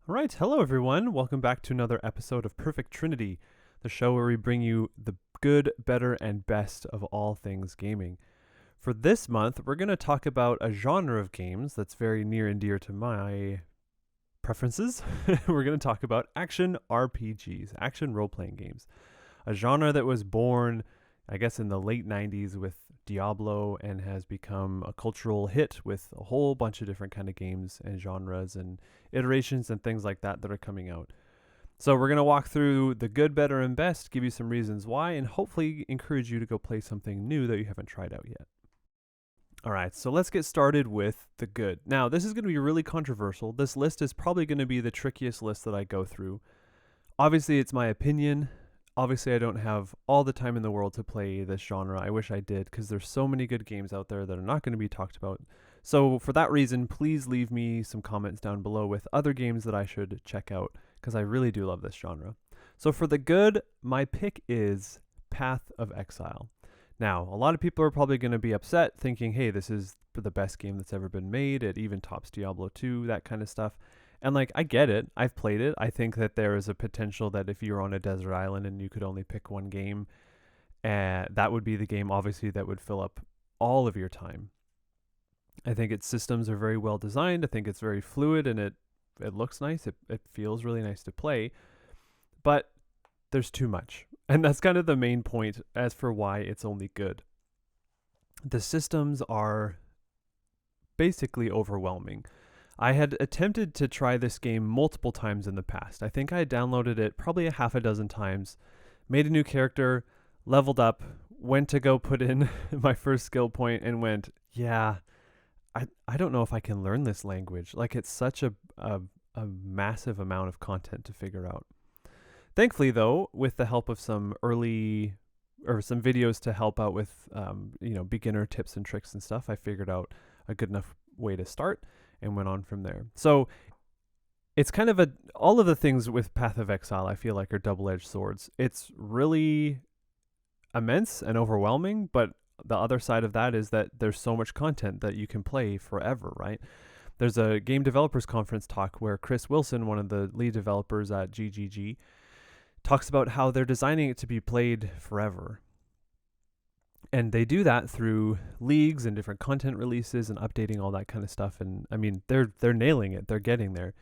All right, hello everyone. Welcome back to another episode of Perfect Trinity, the show where we bring you the good, better, and best of all things gaming. For this month, we're going to talk about a genre of games that's very near and dear to my preferences. We're going to talk about action RPGs, action role playing games, a genre that was born, I guess, in the late 90s with Diablo and has become a cultural hit with a whole bunch of different kind of games and genres and iterations and things like that that are coming out. So we're going to walk through the good, better, and best, give you some reasons why, and hopefully encourage you to go play something new that you haven't tried out yet. All right, so let's get started with the good. Now, this is going to be really controversial. This list is probably going to be the trickiest list that I go through. Obviously, it's my opinion. Obviously, I don't have all the time in the world to play this genre. I wish I did, because there's so many good games out there that are not going to be talked about. So for that reason, please leave me some comments down below with other games that I should check out, because I really do love this genre. So for the good, my pick is Path of Exile. Now, a lot of people are probably going to be upset thinking, hey, this is the best game that's ever been made. It even tops Diablo 2, that kind of stuff. And I get it. I've played it. I think that there is a potential that if you're on a desert island and you could only pick one game, that would be the game, obviously, that would fill up all of your time. I think its systems are very well designed. I think it's very fluid and it looks nice. It feels really nice to play. But there's too much. And that's kind of the main point as for why it's only good. The systems are basically overwhelming. I had attempted to try this game multiple times in the past. I think I downloaded it probably a half a dozen times, made a new character, leveled up, went to go put in my first skill point and went, yeah, I don't know if I can learn this language. It's such a massive amount of content to figure out. Thankfully, though, with the help of some videos to help out with, beginner tips and tricks and stuff, I figured out a good enough way to start and went on from there. So it's kind of all of the things with Path of Exile I feel like are double-edged swords. It's really immense and overwhelming, but the other side of that is that there's so much content that you can play forever, right? There's a game developers conference talk where Chris Wilson, one of the lead developers at GGG, talks about how they're designing it to be played forever. And they do that through leagues and different content releases and updating all that kind of stuff. And I mean, they're nailing it. They're getting there.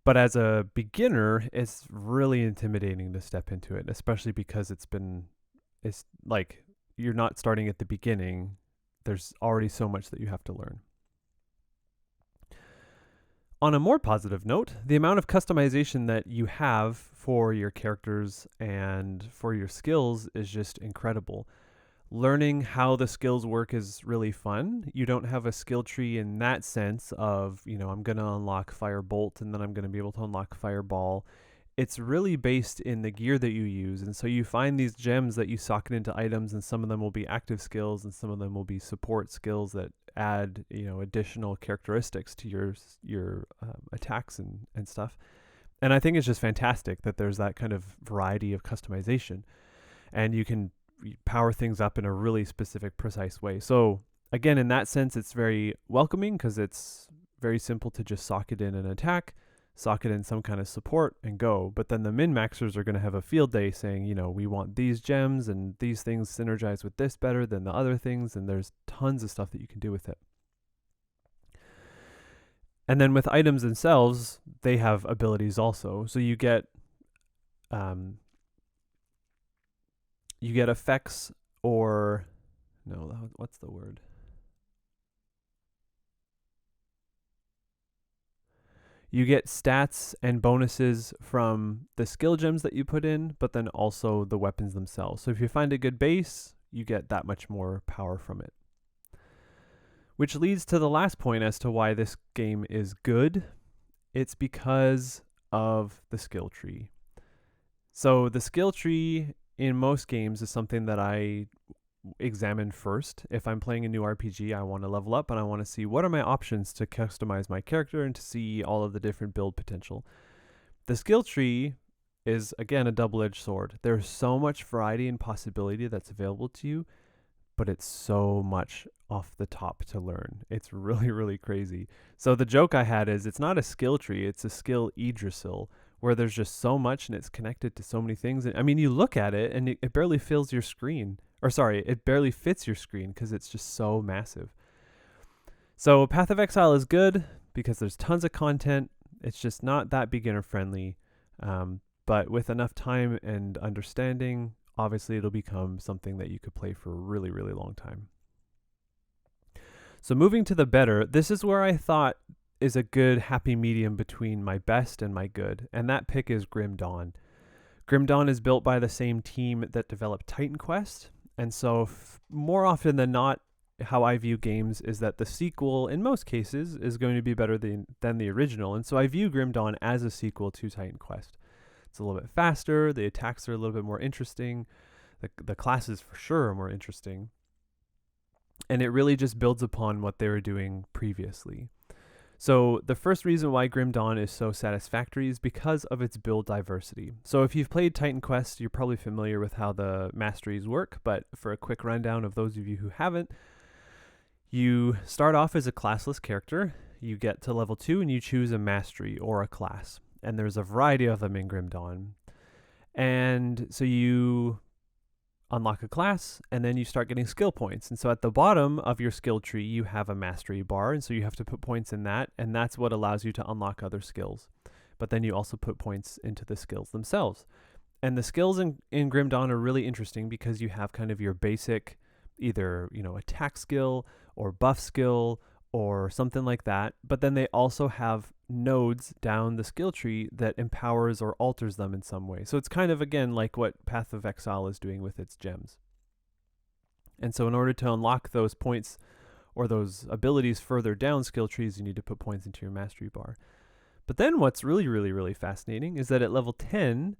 But as a beginner, it's really intimidating to step into it, especially because it's like you're not starting at the beginning. There's already so much that you have to learn. On a more positive note, the amount of customization that you have for your characters and for your skills is just incredible. Learning how the skills work is really fun. You don't have a skill tree in that sense of, I'm going to unlock Firebolt and then I'm going to be able to unlock Fireball. It's really based in the gear that you use. And so you find these gems that you socket into items, and some of them will be active skills and some of them will be support skills that add, additional characteristics to your attacks and stuff. And I think it's just fantastic that there's that kind of variety of customization. And you can power things up in a really specific, precise way. So again, in that sense, it's very welcoming because it's very simple to just socket in an attack, socket in some kind of support and go. But then the min-maxers are going to have a field day saying, we want these gems and these things synergize with this better than the other things. And there's tons of stuff that you can do with it. And then with items themselves, they have abilities also. So you get effects what's the word? You get stats and bonuses from the skill gems that you put in, but then also the weapons themselves. So if you find a good base, you get that much more power from it. Which leads to the last point as to why this game is good. It's because of the skill tree. So the skill tree in most games is something that I examine first. If I'm playing a new RPG, I want to level up and I want to see what are my options to customize my character and to see all of the different build potential. The skill tree is, again, a double-edged sword. There's so much variety and possibility that's available to you, but it's so much off the top to learn. It's really, really crazy. So the joke I had is it's not a skill tree, it's a skill Yggdrasil, where there's just so much and it's connected to so many things. I mean, you look at it and it barely fills your screen. Or sorry, it barely fits your screen because it's just so massive. So Path of Exile is good because there's tons of content. It's just not that beginner friendly. But with enough time and understanding, obviously it'll become something that you could play for a really, really long time. So moving to the better, this is where I thought is a good happy medium between my best and my good, and that pick is Grim Dawn. Grim Dawn is built by the same team that developed Titan Quest, and so more often than not, how I view games is that the sequel, in most cases, is going to be better than the original, and so I view Grim Dawn as a sequel to Titan Quest. It's a little bit faster, the attacks are a little bit more interesting, the classes for sure are more interesting, and it really just builds upon what they were doing previously. So the first reason why Grim Dawn is so satisfactory is because of its build diversity. So if you've played Titan Quest, you're probably familiar with how the masteries work, but for a quick rundown of those of you who haven't, you start off as a classless character, you get to level 2 and you choose a mastery or a class. And there's a variety of them in Grim Dawn. And so you unlock a class, and then you start getting skill points. And so at the bottom of your skill tree, you have a mastery bar, and so you have to put points in that, and that's what allows you to unlock other skills. But then you also put points into the skills themselves. And the skills in Grim Dawn are really interesting because you have kind of your basic either, attack skill or buff skill or something like that, but then they also have nodes down the skill tree that empowers or alters them in some way. So it's kind of, again, like what Path of Exile is doing with its gems. And so in order to unlock those points or those abilities further down skill trees, you need to put points into your mastery bar. But then what's really, really, really fascinating is that at level 10,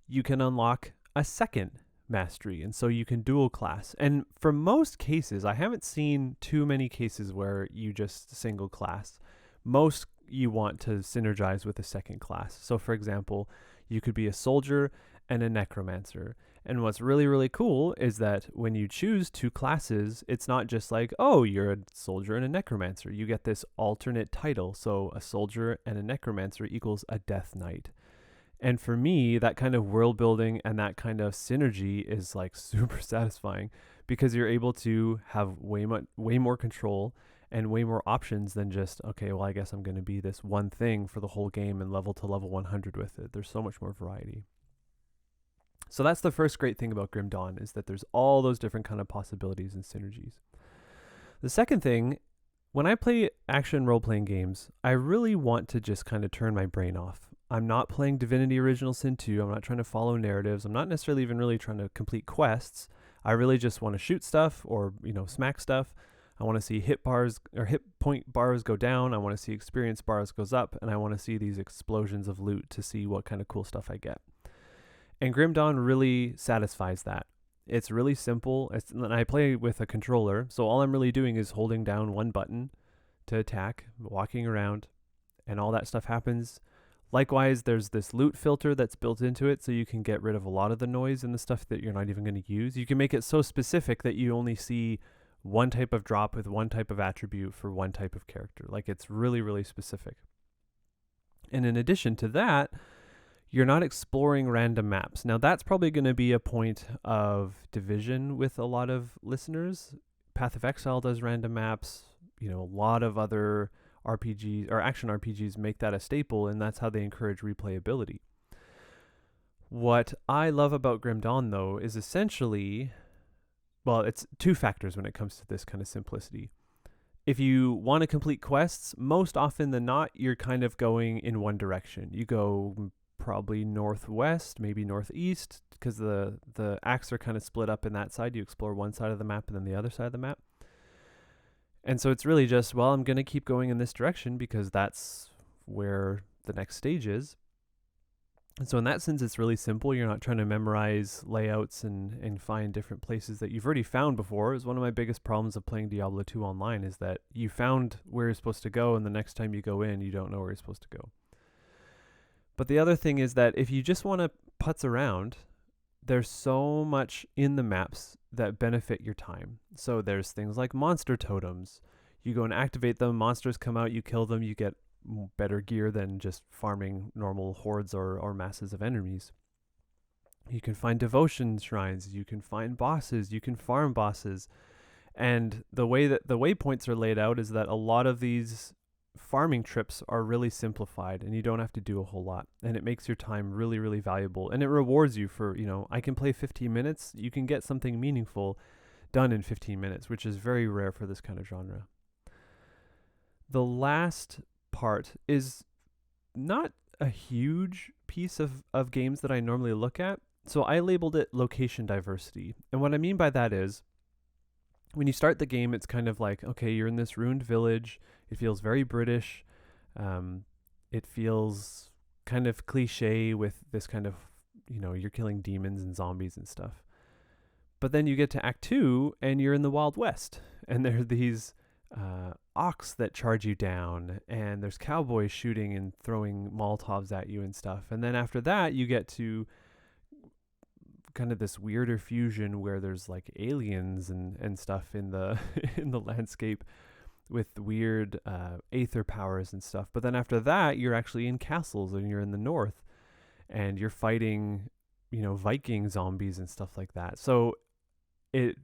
you can unlock a second mastery, and so you can dual class. And for most cases, I haven't seen too many cases where you just single class. Most you want to synergize with a second class. So for example, you could be a soldier and a necromancer. And what's really, really cool is that when you choose two classes, it's not just like, oh, you're a soldier and a necromancer. You get this alternate title. So a soldier and a necromancer equals a death knight. And for me, that kind of world building and that kind of synergy is like super satisfying because you're able to have way more control and way more options than just, okay, well, I guess I'm going to be this one thing for the whole game and level to level 100 with it. There's so much more variety. So that's the first great thing about Grim Dawn, is that there's all those different kind of possibilities and synergies. The second thing, when I play action role-playing games, I really want to just kind of turn my brain off. I'm not playing Divinity Original Sin 2. I'm not trying to follow narratives. I'm not necessarily even really trying to complete quests. I really just want to shoot stuff or, smack stuff. I want to see hit point bars go down. I want to see experience bars goes up, and I want to see these explosions of loot to see what kind of cool stuff I get. And Grim Dawn really satisfies that. It's really simple. And I play with a controller, so all I'm really doing is holding down one button to attack, walking around, and all that stuff happens. Likewise, there's this loot filter that's built into it, so you can get rid of a lot of the noise and the stuff that you're not even going to use. You can make it so specific that you only see one type of drop with one type of attribute for one type of character. Like, it's really, really specific. And in addition to that, you're not exploring random maps. Now, that's probably going to be a point of division with a lot of listeners. Path of Exile does random maps. A lot of other RPGs or action RPGs make that a staple, and that's how they encourage replayability. What I love about Grim Dawn, though, is essentially, well, it's two factors when it comes to this kind of simplicity. If you want to complete quests, most often than not, you're kind of going in one direction. You go probably northwest, maybe northeast, because the acts are kind of split up in that side. You explore one side of the map and then the other side of the map. And so it's really just, well, I'm going to keep going in this direction because that's where the next stage is. And so in that sense, it's really simple. You're not trying to memorize layouts and find different places that you've already found before. It's one of my biggest problems of playing Diablo 2 online is that you found where you're supposed to go, and the next time you go in, you don't know where you're supposed to go. But the other thing is that if you just want to putz around, there's so much in the maps that benefit your time. So there's things like monster totems. You go and activate them, monsters come out, you kill them, you get better gear than just farming normal hordes or masses of enemies. You can find devotion shrines, you can find bosses, you can farm bosses. And the way that the waypoints are laid out is that a lot of these farming trips are really simplified and you don't have to do a whole lot, and it makes your time really, really valuable, and it rewards you for, I can play 15 minutes, you can get something meaningful done in 15 minutes, which is very rare for this kind of genre. The last part is not a huge piece of games that I normally look at, so I labeled it location diversity. And what I mean by that is, when you start the game, it's kind of like, okay, you're in this ruined village. It feels very British. It feels kind of cliche with this kind of, you're killing demons and zombies and stuff. But then you get to Act 2 and you're in the Wild West. And there are these ox that charge you down. And there's cowboys shooting and throwing Molotovs at you and stuff. And then after that, you get to kind of this weirder fusion where there's like aliens and stuff in the in the landscape with weird aether powers and stuff. But then after that, you're actually in castles and you're in the north and you're fighting, Viking zombies and stuff like that. So it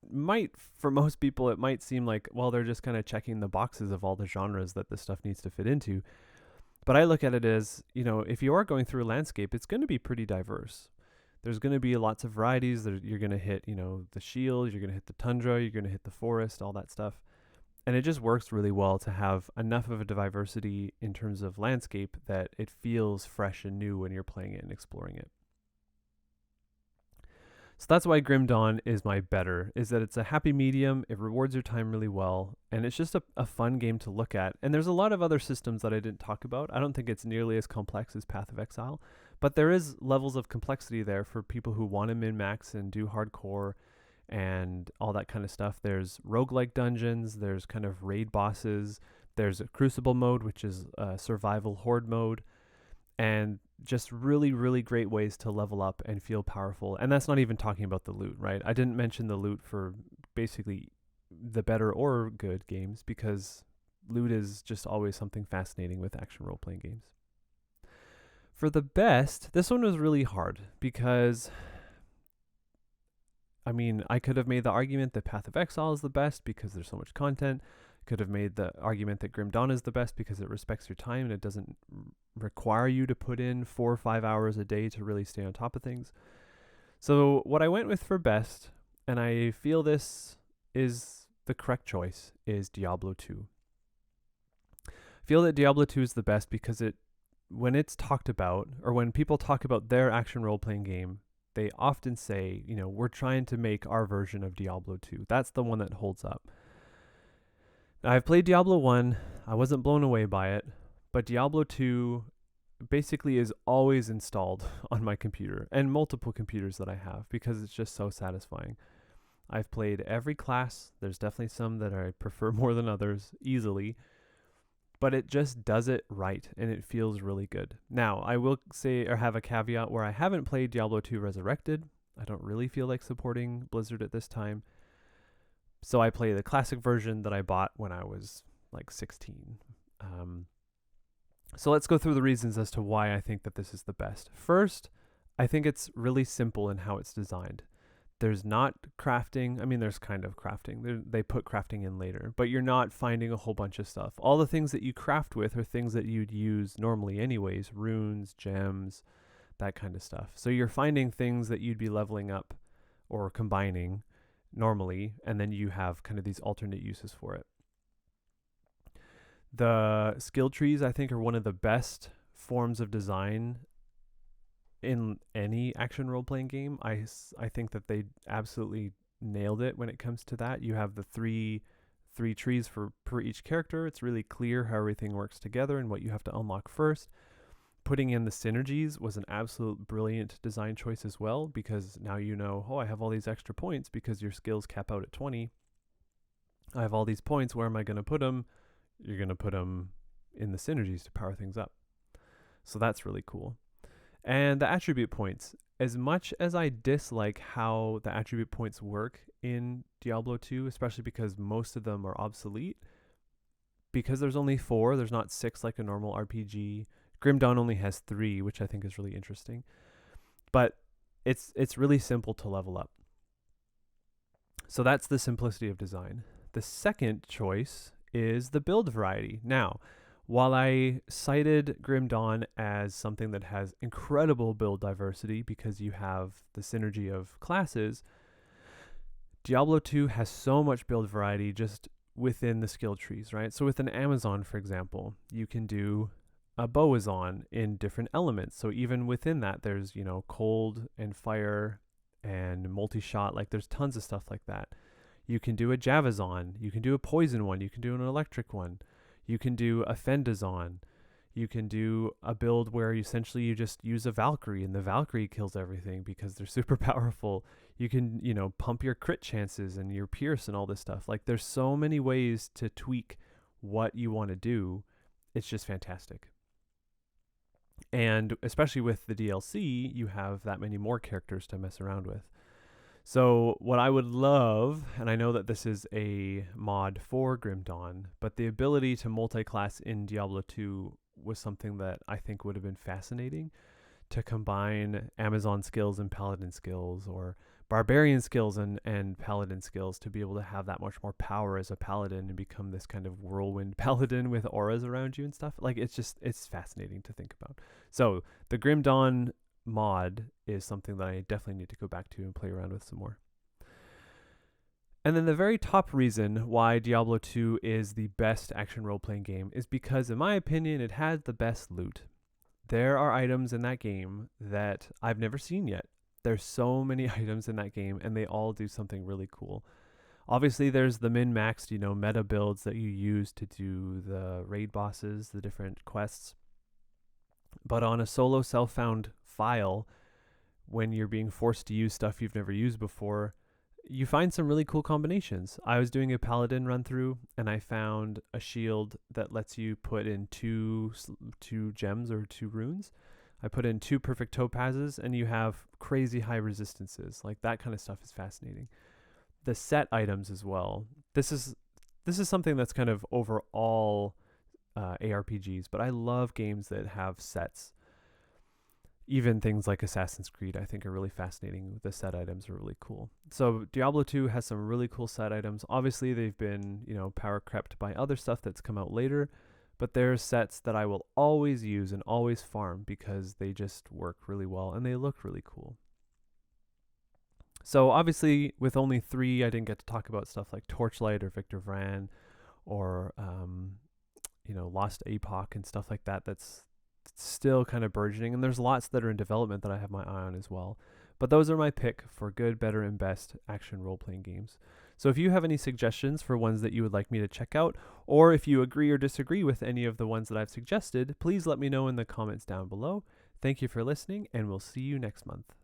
might, for most people, it might seem like, well, they're just kind of checking the boxes of all the genres that this stuff needs to fit into. But I look at it as, if you are going through a landscape, it's going to be pretty diverse. There's going to be lots of varieties. You're going to hit, the shield, you're going to hit the tundra, you're going to hit the forest, all that stuff. And it just works really well to have enough of a diversity in terms of landscape that it feels fresh and new when you're playing it and exploring it. So that's why Grim Dawn is my better, is that it's a happy medium, it rewards your time really well, and it's just a fun game to look at. And there's a lot of other systems that I didn't talk about. I don't think it's nearly as complex as Path of Exile, but there is levels of complexity there for people who want to min-max and do hardcore and all that kind of stuff. There's roguelike dungeons, there's kind of raid bosses, there's a crucible mode, which is a survival horde mode, and just really, really great ways to level up and feel powerful. And that's not even talking about the loot, right? I didn't mention the loot for basically the better or good games, because loot is just always something fascinating with action role-playing games. For the best, this one was really hard because, I could have made the argument that Path of Exile is the best because there's so much content. Could have made the argument that Grim Dawn is the best because it respects your time and it doesn't require you to put in 4 or 5 hours a day to really stay on top of things. So what I went with for best, and I feel this is the correct choice, is Diablo 2. I feel that Diablo 2 is the best because when it's talked about, or when people talk about their action role-playing game, they often say, we're trying to make our version of Diablo 2. That's the one that holds up. Now, I've played Diablo 1. I wasn't blown away by it, but Diablo 2 basically is always installed on my computer and multiple computers that I have because it's just so satisfying. I've played every class. There's definitely some that I prefer more than others easily, but it just does it right and it feels really good. Now, I will say, or have a caveat, where I haven't played Diablo 2 Resurrected. I don't really feel like supporting Blizzard at this time. So I play the classic version that I bought when I was like 16. So let's go through the reasons as to why I think that this is the best. First, I think it's really simple in how it's designed. There's not crafting. There's kind of crafting. They put crafting in later, but you're not finding a whole bunch of stuff. All the things that you craft with are things that you'd use normally anyways, runes, gems, that kind of stuff. So you're finding things that you'd be leveling up or combining normally, and then you have kind of these alternate uses for it. The skill trees, I think, are one of the best forms of design in any action role-playing game. I think that they absolutely nailed it when it comes to that. You have the three trees per each character. It's really clear how everything works together and what you have to unlock first. Putting in the synergies was an absolute brilliant design choice as well, because now I have all these extra points because your skills cap out at 20. I have all these points. Where am I going to put them? You're going to put them in the synergies to power things up. So that's really cool. And the attribute points. as much as I dislike how the attribute points work in Diablo 2, especially because most of them are obsolete, because there's only 4, there's not 6 like a normal RPG. Grim Dawn only has 3, which I think is really interesting. But it's really simple to level up. So that's the simplicity of design. The second choice is the build variety. Now, while I cited Grim Dawn as something that has incredible build diversity because you have the synergy of classes, Diablo 2 has so much build variety just within the skill trees, right? So with an Amazon, for example, you can do a Boazon in different elements. So even within that, there's, cold and fire and multi-shot. Like there's tons of stuff like that. You can do a Javazon. You can do a poison one. You can do an electric one. You can do a Fendazon. You can do a build where essentially you just use a Valkyrie and the Valkyrie kills everything because they're super powerful. You can, pump your crit chances and your pierce and all this stuff. Like there's so many ways to tweak what you want to do. It's just fantastic. And especially with the DLC, you have that many more characters to mess around with. So what I would love, and I know that this is a mod for Grim Dawn, but the ability to multi-class in Diablo 2 was something that I think would have been fascinating, to combine Amazon skills and Paladin skills, or Barbarian skills and Paladin skills, to be able to have that much more power as a Paladin and become this kind of whirlwind Paladin with auras around you and stuff. Like it's fascinating to think about. So the Grim Dawn mod is something that I definitely need to go back to and play around with some more. And then the very top reason why Diablo 2 is the best action role-playing game is because, in my opinion, it has the best loot. There are items in that game that I've never seen yet. There's so many items in that game, and they all do something really cool. Obviously, there's the min-maxed, meta builds that you use to do the raid bosses, the different quests. But on a solo self-found file, when you're being forced to use stuff you've never used before, you find some really cool combinations. I was doing a Paladin run through, and I found a shield that lets you put in two gems or 2 runes. I put in 2 perfect topazes, and you have crazy high resistances. Like that kind of stuff is fascinating. The set items as well. This is something that's kind of over all ARPGs, but I love games that have sets. Even things like Assassin's Creed, I think, are really fascinating. The set items are really cool. So Diablo 2 has some really cool set items. Obviously, they've been, power crept by other stuff that's come out later, but there's sets that I will always use and always farm because they just work really well and they look really cool. So obviously, with only 3, I didn't get to talk about stuff like Torchlight or Victor Vran or, Lost Epoch and stuff like that. That's still kind of burgeoning, and there's lots that are in development that I have my eye on as well. But those are my pick for good, better, and best action role-playing games. So if you have any suggestions for ones that you would like me to check out, or if you agree or disagree with any of the ones that I've suggested, please let me know in the comments down below. Thank you for listening, and we'll see you next month.